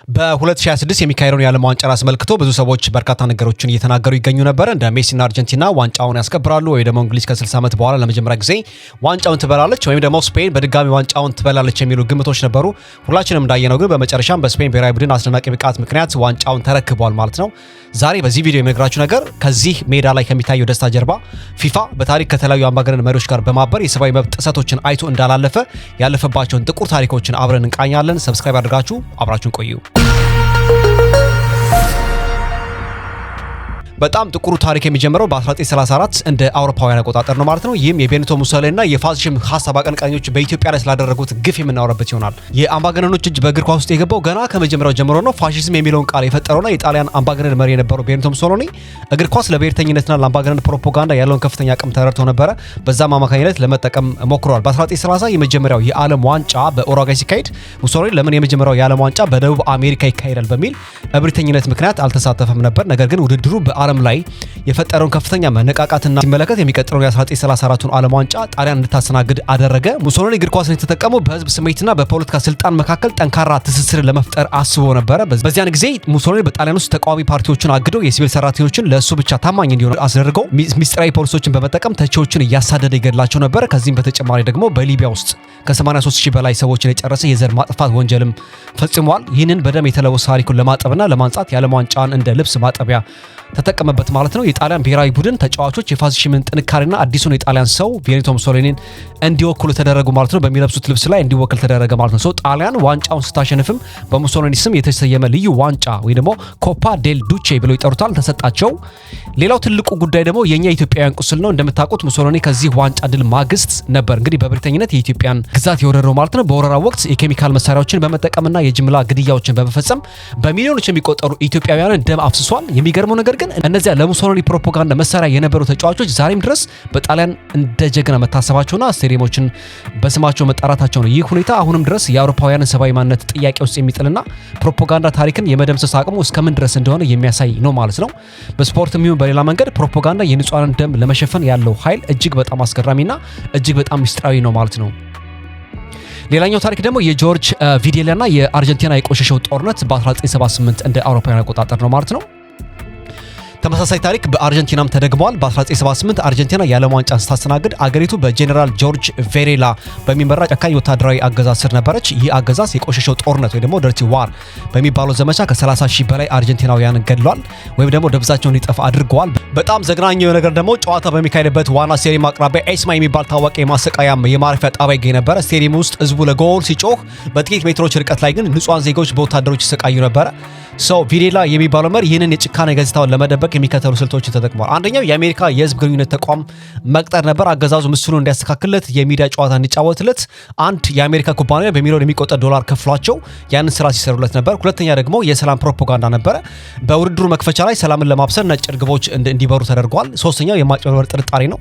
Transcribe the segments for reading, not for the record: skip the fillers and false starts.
በ2026 የሚካሄደውን የዓለም ዋንጫን አስመልክቶ ብዙ ሰዎች በርካታ ነገሮችን እየተናገሩ ይገኙ ነበር። እንደ ሜሲና አርጀንቲና ዋንጫውን ያስከብራሉ ወይ ደግሞ እንግሊዝ ከ60 ዓመት በኋላ ለመጀመሪያ ጊዜ ዋንጫውን ትበላለች ወይም ደግሞ ስፔን በድጋሚ ዋንጫውን ትበላለች የሚሉ ግምቶች ነበሩ። ሁላችንም እንዳየነው ግን በመጨረሻም በስፔን ብሔራዊ ቡድን አስደናቂ ብቃት ምክንያት ዋንጫውን ተረክቧል ማለት ነው። ዛሬ በዚህ ቪዲዮ የምነግራችሁ ነገር ከዚህ ሜዳ ላይ ከሚታየው ደስታ ጀርባ ፊፋ በታሪክ ከተለያዩ አምባገነን መሪዎች ጋር በማበር የሰብአዊ መብት ጥሰቶችን አይቶ እንዳላለፈ ያለፈባቸውን ጥቁር ታሪኮችን አብረን እንቃኛለን። ሰብስክራይብ አድርጋችሁ አብራችሁን ቆዩ። በጣም ጥቁሩ ታሪክ የሚጀምረው በ1934 እንደ አውሮፓውያን አቆጣጠር ነው ማለት ነው። ይህም የቤኒቶ ሙሶሊኒና የፋሺዝም ሀሳብ አቀንቃኞች በኢትዮጵያ ላይ ስላደረጉት ግፍ የምናወራበት ይሆናል። የአምባገነኖች እጅ በእግር ኳስ ውስጥ የገባው ገና ከመጀመሪያው ጀምሮ ነው። ፋሺዝም የሚለውን ቃል የፈጠረውና የጣሊያን አምባገነን መሪ የነበረው ቤኒቶ ሙሶሊኒ እግር ኳስ ለብሔርተኝነትና ለአምባገነን ፕሮፓጋንዳ ያለውን ከፍተኛ አቅም ተረድቶ ነበረ። በዛም አማካኝነት ለመጠቀም ሞክሯል። በ1930 የመጀመሪያው የዓለም ዋንጫ በኡሩጓይ ሲካሄድ ሙሶሊኒ ለምን የመጀመሪያው የዓለም ዋንጫ በደቡብ አሜሪካ ይካሄዳል በሚል እብሪተኝነት ምክንያት አልተሳተፈም ነበር። ነገር ግን ውድድሩ ዓለም ላይ የፈጠረውን ከፍተኛ መነቃቃትና ሲመለከት የሚቀጥለው የ1934ቱን ዓለም ዋንጫ ጣሊያን እንድታስተናግድ አደረገ። ሙሶሊኒ እግር ኳስን የተጠቀመው በህዝብ ስሜትና በፖለቲካ ስልጣን መካከል ጠንካራ ትስስር ለመፍጠር አስቦ ነበረ። በዚያን ጊዜ ሙሶሊኒ በጣሊያን ውስጥ ተቃዋሚ ፓርቲዎችን አግዶ የሲቪል ሰራተኞችን ለእሱ ብቻ ታማኝ እንዲሆኑ አስደርገው ሚስጥራዊ ፖሊሶችን በመጠቀም ተቺዎችን እያሳደደ ይገድላቸው ነበር። ከዚህም በተጨማሪ ደግሞ በሊቢያ ውስጥ ከ83000 በላይ ሰዎችን የጨረሰ የዘር ማጥፋት ወንጀልም ፈጽሟል። ይህንን በደም የተለወሰ ታሪኩን ለማጠብና ለማንጻት የዓለም ዋንጫን እንደ ልብስ ማጠቢያ ተጠቀመበት ማለት ነው። የጣሊያን ብሔራዊ ቡድን ተጫዋቾች የፋሺዝምን ጥንካሬና አዲሱን የጣሊያን ሰው ቤኒቶ ሙሶሊኒን እንዲወክሉ ተደረጉ ማለት ነው። በሚለብሱት ልብስ ላይ እንዲወክል ተደረገ ማለት ነው። ጣሊያን ዋንጫውን ስታሸንፍም በሙሶሊኒ ስም የተሰየመ ልዩ ዋንጫ ወይ ደግሞ ኮፓ ዴል ዱቼ ብለው ይጠሩታል ተሰጣቸው። ሌላው ትልቁ ጉዳይ ደግሞ የኛ ኢትዮጵያውያን ቁስል ነው። እንደምታውቁት ሙሶሊኒ ከዚህ ዋንጫ ድል ማግስት ነበር እንግዲህ በብሪተኝነት የኢትዮጵያን ግዛት የወረረው ማለት ነው። በወረራው ወቅት የኬሚካል መሳሪያዎችን በመጠቀምና የጅምላ ግድያዎችን በመፈጸም በሚሊዮኖች የሚቆጠሩ ኢትዮጵያውያንን ደም አፍስሷል። የሚገርመው ነገር ግን እነዚያ ለሙሶሊኒ ፕሮፓጋንዳ መሳሪያ የነበሩ ተጫዋቾች ዛሬም ድረስ በጣሊያን እንደ ጀግና መታሰባቸውና ስቴዲየሞችን በስማቸው መጣራታቸው ነው። ይህ ሁኔታ አሁንም ድረስ የአውሮፓውያንን ሰብአዊ ማንነት ጥያቄ ውስጥ የሚጥልና ፕሮፓጋንዳ ታሪክን የመደምሰስ አቅሙ እስከምን ድረስ እንደሆነ የሚያሳይ ነው ማለት ነው። በስፖርትም ይሁን በሌላ መንገድ ፕሮፓጋንዳ የንጹሃንን ደም ለመሸፈን ያለው ኃይል እጅግ በጣም አስገራሚና እጅግ በጣም ምስጢራዊ ነው ማለት ነው። ሌላኛው ታሪክ ደግሞ የጆርጅ ቪዴላና የአርጀንቲና የቆሸሸው ጦርነት በ1978 እንደ አውሮፓውያን አቆጣጠር ነው ማለት ነው። ተመሳሳይ ታሪክ በአርጀንቲናም ተደግሟል። በ1978 አርጀንቲና የዓለም ዋንጫን ስታስተናግድ አገሪቱ በጄኔራል ጆርጅ ቬሬላ በሚመራ ጨካኝ ወታደራዊ አገዛዝ ስር ነበረች። ይህ አገዛዝ የቆሸሸው ጦርነት ወይ ደግሞ ደርቲ ዋር በሚባለው ዘመቻ ከ30,000 በላይ አርጀንቲናውያንን ገድሏል ወይም ደግሞ ደብዛቸውን እንዲጠፋ አድርገዋል። በጣም ዘግናኝ ነገር ደግሞ ጨዋታ በሚካሄድበት ዋና ስቴዲየም አቅራቢያ ኤስማ የሚባል ታዋቂ የማሰቃያ የማረፊያ ጣቢያ ይገኝ ነበር። ስቴዲየም ውስጥ ህዝቡ ለጎል ሲጮህ በጥቂት ሜትሮች ርቀት ላይ ግን ንጹሃን ዜጎች በወታደሮች ይሰቃዩ ነበር። ቪዴላ የሚባለው መሪ ይህንን የጭካኔ ገጽታውን ለመደበቅ የሚከተሉ ስልቶችን ተጠቅሟል። አንደኛው የአሜሪካ የህዝብ ግንኙነት ተቋም መቅጠር ነበር። አገዛዙ ምስሉን እንዲያስተካክልለት የሚዲያ ጨዋታ እንዲጫወትለት አንድ የአሜሪካ ኩባንያ በሚሊዮን የሚቆጠር ዶላር ከፍሏቸው ያንን ስራ ሲሰሩለት ነበር። ሁለተኛ ደግሞ የሰላም ፕሮፓጋንዳ ነበረ። በውድድሩ መክፈቻ ላይ ሰላምን ለማብሰር ነጭ እርግቦች እንዲበሩ ተደርጓል። ሶስተኛው የማጭበርበር ጥርጣሬ ነው።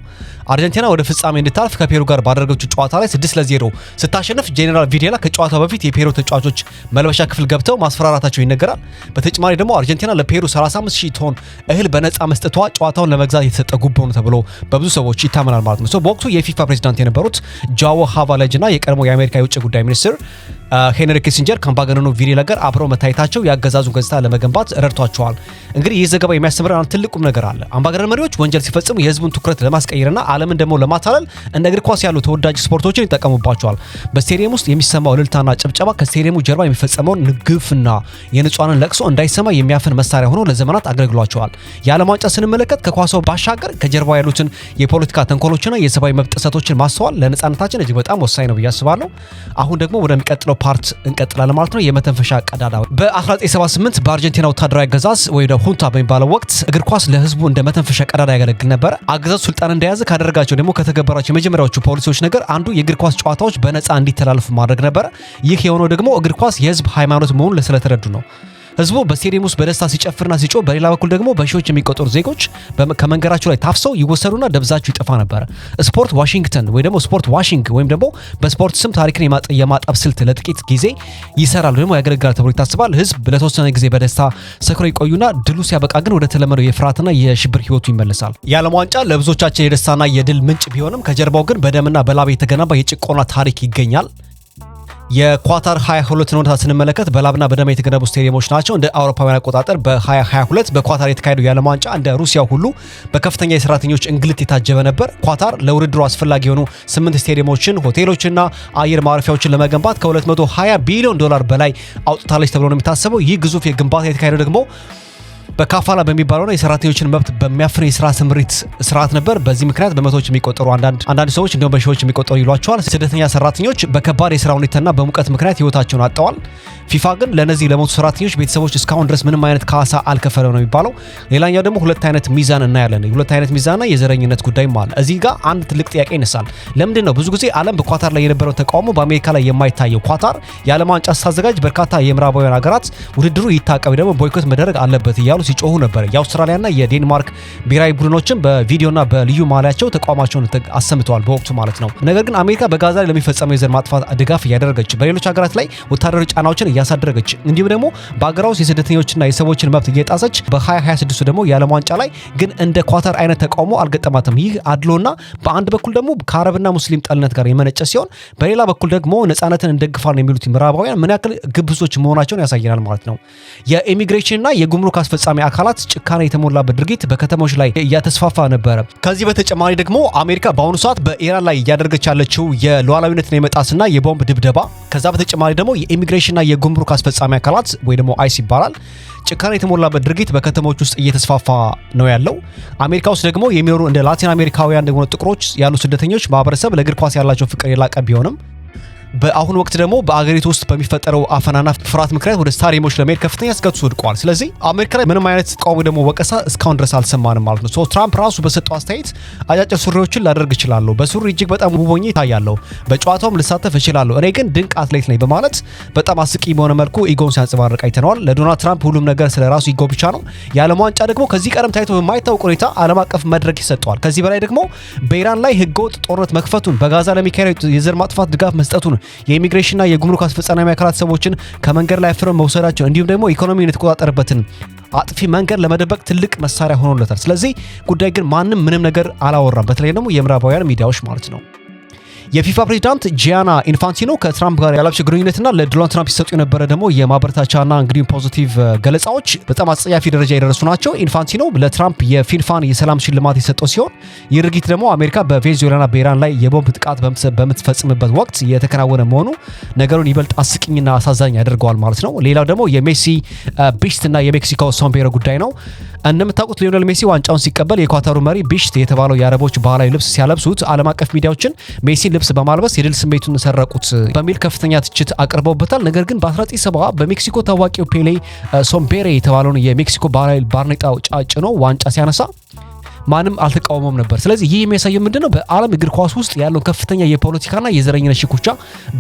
አርጀንቲና ወደ ፍጻሜ እንድታልፍ ከፔሩ ጋር ባደረገችው ጨዋታ ላይ 6-0 ስታሸንፍ ጄኔራል ቪዴላ ከጨዋታው በፊት የፔሩ ተጫዋቾች መልበሻ ክፍል ገብተው ማስፈራራታቸው ይነገራል። በተጨማሪ ደግሞ አርጀንቲና ለፔሩ 35,000 ቶን እህል በነፃ መስጠቷ ጨዋታውን ለመግዛት የተሰጠ ጉቦ ነው ተብሎ በብዙ ሰዎች ይታመናል ማለት ነው። በወቅቱ የፊፋ ፕሬዝዳንት የነበሩት ጆዋ ሃቫላጅና የቀድሞ የአሜሪካ የውጭ ጉዳይ ሚኒስትር ሄንሪ ኪሲንጀር ከአምባገነኑ ቪዴላ ጋር አብረው መታየታቸው የአገዛዙን ገጽታ ለመገንባት ረድቷቸዋል። እንግዲህ ይህ ዘገባ የሚያስተምረን አንድ ትልቅ ቁም ነገር አለ። አምባገነን መሪዎች ወንጀል ሲፈጽሙ የህዝቡን ትኩረት ለማስቀየርና ዓለምን ደግሞ ለማታለል እንደ እግር ኳስ ያሉ ተወዳጅ ስፖርቶችን ይጠቀሙባቸዋል። በስቴዲየም ውስጥ የሚሰማው እልልታና ጭብጨባ ከስቴዲየሙ ጀርባ የሚፈጸመውን ግፍና የንጹሃንን ለቅሶ እንዳይሰማ የሚያፍን መሳሪያ ሆኖ ለዘመናት አገልግሏቸዋል። የዓለም ዋንጫ ስንመለከት ከኳሳው ባሻገር ከጀርባው ያሉትን የፖለቲካ ተንኮሎችና የሰብአዊ መብት ጥሰቶችን ማስተዋል ለነጻነታችን እጅግ በጣም ወሳኝ ነው ብዬ አስባለሁ። አሁን ደግሞ ወደሚቀጥለው ፓርት እንቀጥላለን ማለት ነው። የመተንፈሻ ቀዳዳ በ1978 በአርጀንቲና ወታደራዊ አገዛዝ ወይ ሁንታ በሚባለው ወቅት እግር ኳስ ለህዝቡ እንደ መተንፈሻ ቀዳዳ ያገለግል ነበር። አገዛዙ ስልጣን እንደያዘ ካደረጋቸው ደግሞ ከተገበራቸው የመጀመሪያዎቹ ፖሊሲዎች ነገር አንዱ የእግር ኳስ ጨዋታዎች በነፃ እንዲተላለፉ ማድረግ ነበር። ይህ የሆነው ደግሞ እግር ኳስ የህዝብ ሃይማኖት መሆኑን ስለተረዱ ነው። ህዝቡ በስቴዲየም ውስጥ በደስታ ሲጨፍርና ሲጮህ፣ በሌላ በኩል ደግሞ በሺዎች የሚቆጠሩ ዜጎች ከመንገራቸው ላይ ታፍሰው ይወሰዱና ደብዛቸው ይጠፋ ነበር። ስፖርት ዋሽንግተን ወይ ደግሞ ስፖርት ዋሽንግ ወይም ደግሞ በስፖርት ስም ታሪክን የማጠብ ስልት ለጥቂት ጊዜ ይሰራል ደግሞ ያገለግላል ተብሎ ይታሰባል። ህዝብ ለተወሰነ ጊዜ በደስታ ሰክሮ ይቆዩና ድሉ ሲያበቃ ግን ወደ ተለመደው የፍርሃትና የሽብር ህይወቱ ይመለሳል። የዓለም ዋንጫ ለብዙዎቻችን የደስታና የድል ምንጭ ቢሆንም ከጀርባው ግን በደምና በላብ የተገነባ የጭቆና ታሪክ ይገኛል። የኳታር 22 ነው ስንመለከት በላብና በደም የተገነቡ ስቴዲየሞች ናቸው። እንደ አውሮፓውያን አቆጣጠር በ2022 በኳታር የተካሄደው የዓለም ዋንጫ እንደ ሩሲያ ሁሉ በከፍተኛ የሰራተኞች እንግልት የታጀበ ነበር። ኳታር ለውድድሩ አስፈላጊ የሆኑ 8 ስቴዲየሞችን፣ ሆቴሎችና አየር ማረፊያዎችን ለመገንባት ከ220 ቢሊዮን ዶላር በላይ አውጥታለች ተብሎ ነው የሚታሰበው። ይህ ግዙፍ የግንባታ የተካሄደው ደግሞ በካፋላ በሚባለውና የሰራተኞችን መብት በሚያፍን የስራ ስምሪት ስርዓት ነበር። በዚህ ምክንያት በመቶዎች የሚቆጠሩ አንዳንድ ሰዎች እንደውም በሺዎች የሚቆጠሩ ይሏቸዋል ስደተኛ ሰራተኞች በከባድ የስራ ሁኔታና በሙቀት ምክንያት ህይወታቸውን አጥተዋል። ፊፋ ግን ለነዚህ ለሞቱ ሰራተኞች ቤተሰቦች እስካሁን ድረስ ምንም አይነት ካሳ አልከፈለም ነው የሚባለው። ሌላኛው ደግሞ ሁለት አይነት ሚዛን እናያለን። ሁለት አይነት ሚዛንና የዘረኝነት ጉዳይም አለ። እዚህ ጋር አንድ ትልቅ ጥያቄ ይነሳል። ለምንድን ነው ብዙ ጊዜ ዓለም በኳታር ላይ የነበረው ተቃውሞ በአሜሪካ ላይ የማይታየው? ኳታር የዓለም ዋንጫ ስታዘጋጅ በርካታ የምዕራባውያን ሀገራት ውድድሩ ይታቀብ ደግሞ ቦይኮት መደረግ አለበት እያሉ ሲጮሁ ነበር። የአውስትራሊያና የዴንማርክ ብሔራዊ ቡድኖችም በቪዲዮና በልዩ ማሊያቸው ተቃውሟቸውን አሰምተዋል በወቅቱ ማለት ነው። ነገር ግን አሜሪካ በጋዛ ላይ ለሚፈጸመው የዘር ማጥፋት ድጋፍ እያደረገች በሌሎች ሀገራት ላይ ወታደራዊ ጫናዎችን እያሳደረገች እንዲሁም ደግሞ በአገር ውስጥ የስደተኞችና የሰዎችን መብት እየጣሰች በ2026 ደግሞ የዓለም ዋንጫ ላይ ግን እንደ ኳታር አይነት ተቃውሞ አልገጠማትም። ይህ አድሎና በአንድ በኩል ደግሞ ከአረብና ሙስሊም ጠልነት ጋር የመነጨ ሲሆን በሌላ በኩል ደግሞ ነጻነትን እንደግፋለን የሚሉት ምዕራባውያን ምን ያክል ግብዞች መሆናቸውን ያሳየናል ማለት ነው። የኢሚግሬሽንና የጉምሩክ አስፈጻሚ አካላት ጭካኔ የተሞላበት ድርጊት በከተሞች ላይ እያተስፋፋ ነበረ። ከዚህ በተጨማሪ ደግሞ አሜሪካ በአሁኑ ሰዓት በኢራን ላይ እያደረገች ያለችው የሉዓላዊነትን የመጣስና የቦምብ ድብደባ፣ ከዛ በተጨማሪ ደግሞ የኢሚግሬሽንና የጉምሩክ አስፈጻሚ አካላት ወይ ደግሞ አይስ ይባላል ጭካኔ የተሞላበት ድርጊት በከተሞች ውስጥ እየተስፋፋ ነው ያለው። አሜሪካ ውስጥ ደግሞ የሚኖሩ እንደ ላቲን አሜሪካውያን ደግሞ ጥቁሮች ያሉ ስደተኞች ማህበረሰብ ለእግር ኳስ ያላቸው ፍቅር የላቀ ቢሆንም በአሁኑ ወቅት ደግሞ በአገሪቱ ውስጥ በሚፈጠረው አፈናና ፍርሃት ምክንያት ወደ ስታዲየሞች ለመሄድ ከፍተኛ ስጋት ውስጥ ወድቀዋል። ስለዚህ አሜሪካ ላይ ምንም አይነት ተቃውሞ ደግሞ ወቀሳ እስካሁን ድረስ አልሰማንም ማለት ነው። ትራምፕ ራሱ በሰጠው አስተያየት አጫጭር ሱሪዎችን ላደርግ እችላለሁ፣ በሱሪ እጅግ በጣም ውብ ሆኜ እታያለሁ፣ በጨዋታውም ልሳተፍ እችላለሁ፣ እኔ ግን ድንቅ አትሌት ነኝ በማለት በጣም አስቂ በሆነ መልኩ ኢጎን ሲያንጸባርቅ አይተነዋል። ለዶናልድ ትራምፕ ሁሉም ነገር ስለ ራሱ ኢጎ ብቻ ነው። የዓለም ዋንጫ ደግሞ ከዚህ ቀደም ታይቶ በማይታወቅ ሁኔታ ዓለም አቀፍ መድረክ ይሰጠዋል። ከዚህ በላይ ደግሞ በኢራን ላይ ህገወጥ ጦርነት መክፈቱን፣ በጋዛ ለሚካሄድ የዘር ማጥፋት ድጋፍ መስጠቱን፣ የኢሚግሬሽን የጉምሩክ አስፈጻሚ አካላት ሰዎችን ከመንገድ ላይ አፍረው መውሰዳቸው እንዲሁም ደግሞ ኢኮኖሚውን የተቆጣጠረበትን አጥፊ መንገድ ለመደበቅ ትልቅ መሳሪያ ሆኖለታል። ስለዚህ ጉዳይ ግን ማንም ምንም ነገር አላወራም። በተለይ ደግሞ የምዕራባውያን ሚዲያዎች ማለት ነው። የፊፋ ፕሬዚዳንት ጂያና ኢንፋንቲኖ ከትራምፕ ጋር ያላቸው ግንኙነትና ለዶናልድ ትራምፕ ይሰጡ የነበረ ደግሞ የማበረታቻና እንግዲህ ፖዚቲቭ ገለጻዎች በጣም አጸያፊ ደረጃ የደረሱ ናቸው። ኢንፋንቲኖ ለትራምፕ የፊንፋን የሰላም ሽልማት የሰጠው ሲሆን ይህ ድርጊት ደግሞ አሜሪካ በቬኔዙዌላና በኢራን ላይ የቦምብ ጥቃት በምትፈጽምበት ወቅት የተከናወነ መሆኑ ነገሩን ይበልጥ አስቂኝና አሳዛኝ ያደርገዋል ማለት ነው። ሌላው ደግሞ የሜሲ ቢሽትና የሜክሲኮ ሶምቤሮ ጉዳይ ነው። እንደምታውቁት ሊዮኔል ሜሲ ዋንጫውን ሲቀበል የኳታሩ መሪ ቢሽት የተባለው የአረቦች ባህላዊ ልብስ ሲያለብሱት ዓለም አቀፍ ሚዲያዎችን ሜሲ ልብስ በማልበስ የድል ስሜቱን ሰረቁት በሚል ከፍተኛ ትችት አቅርበውበታል። ነገር ግን በ1970 በሜክሲኮ ታዋቂው ፔሌ ሶምቤሬ የተባለውን የሜክሲኮ ባህላዊ ባርኔጣ ጫጭኖ ዋንጫ ሲያነሳ ማንም አልተቃወመም ነበር። ስለዚህ ይህ የሚያሳየው ምንድነው? በዓለም እግር ኳስ ውስጥ ያለው ከፍተኛ የፖለቲካና የዘረኝነት ሽኩቻ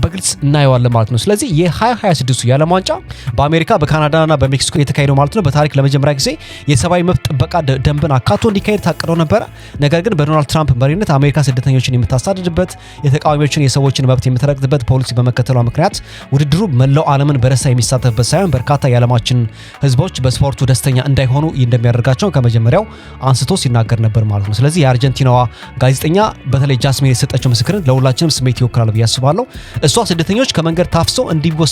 በግልጽ እናየዋለን ማለት ነው። ስለዚህ የ2026 የዓለም ዋንጫ በአሜሪካ በካናዳና በሜክሲኮ የተካሄደው ማለት ነው በታሪክ ለመጀመሪያ ጊዜ የሰብአዊ መብት ጥበቃ ደንብን አካቶ እንዲካሄድ ታቅዶ ነበረ። ነገር ግን በዶናልድ ትራምፕ መሪነት አሜሪካ ስደተኞችን የምታሳድድበት፣ የተቃዋሚዎችን የሰዎችን መብት የምትረግጥበት ፖሊሲ በመከተሏ ምክንያት ውድድሩ መላው ዓለምን በደስታ የሚሳተፍበት ሳይሆን በርካታ የዓለማችን ህዝቦች በስፖርቱ ደስተኛ እንዳይሆኑ እንደሚያደርጋቸው ከመጀመሪያው አንስቶ ሲናገር ነበር ማለት ነው። ስለዚህ የአርጀንቲናዋ ጋዜጠኛ በተለይ ጃስሚን የሰጠችው ምስክርነት ለሁላችንም ስሜት ይወክላል ብዬ አስባለሁ። እሷ ስደተኞች ከመንገድ ታፍሰው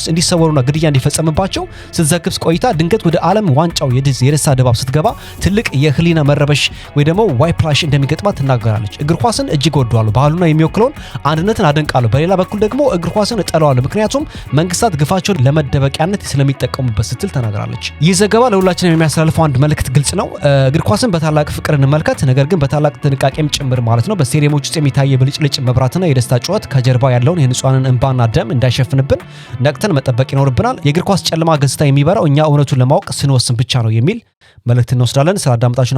እንዲሰወሩና ግድያ እንዲፈጸምባቸው ስትዘግብ ቆይታ ድንገት ወደ ዓለም ዋንጫው የደስታ ድባብ ስትገባ ትልቅ የህሊና መረበሽ ወይ ደግሞ ዋይፕላሽ እንደሚገጥማት ትናገራለች። እግር ኳስን እጅግ ወደዋለሁ፣ ባህሉና የሚወክለውን አንድነትን አደንቃለሁ፣ በሌላ በኩል ደግሞ እግር ኳስን እጠላዋለሁ፣ ምክንያቱም መንግስታት ግፋቸውን ለመደበቂያነት ስለሚጠቀሙበት ስትል ተናግራለች። ይህ ዘገባ ለሁላችንም የሚያስተላልፈው አንድ መልእክት ግልጽ ነው። እግር ኳስን በታላቅ ፍቅር እንመልከት፣ ነገር ግን በታላቅ ጥንቃቄም ጭምር ማለት ነው። በስቴዲየሞች ውስጥ የሚታየ ብልጭልጭ መብራትና የደስታ ጩኸት ከጀርባ ያለውን የንጹሃንን እንባና ደም እንዳይሸፍንብን ነቅተን መጠበቅ ይኖርብናል። የእግር ኳስ ጨለማ ገጽታ የሚበራው እኛ እውነቱን ለማወቅ ስንወስን ብቻ ነው የሚል መልእክት እንወስዳለን። ስለ አዳመጣችሁ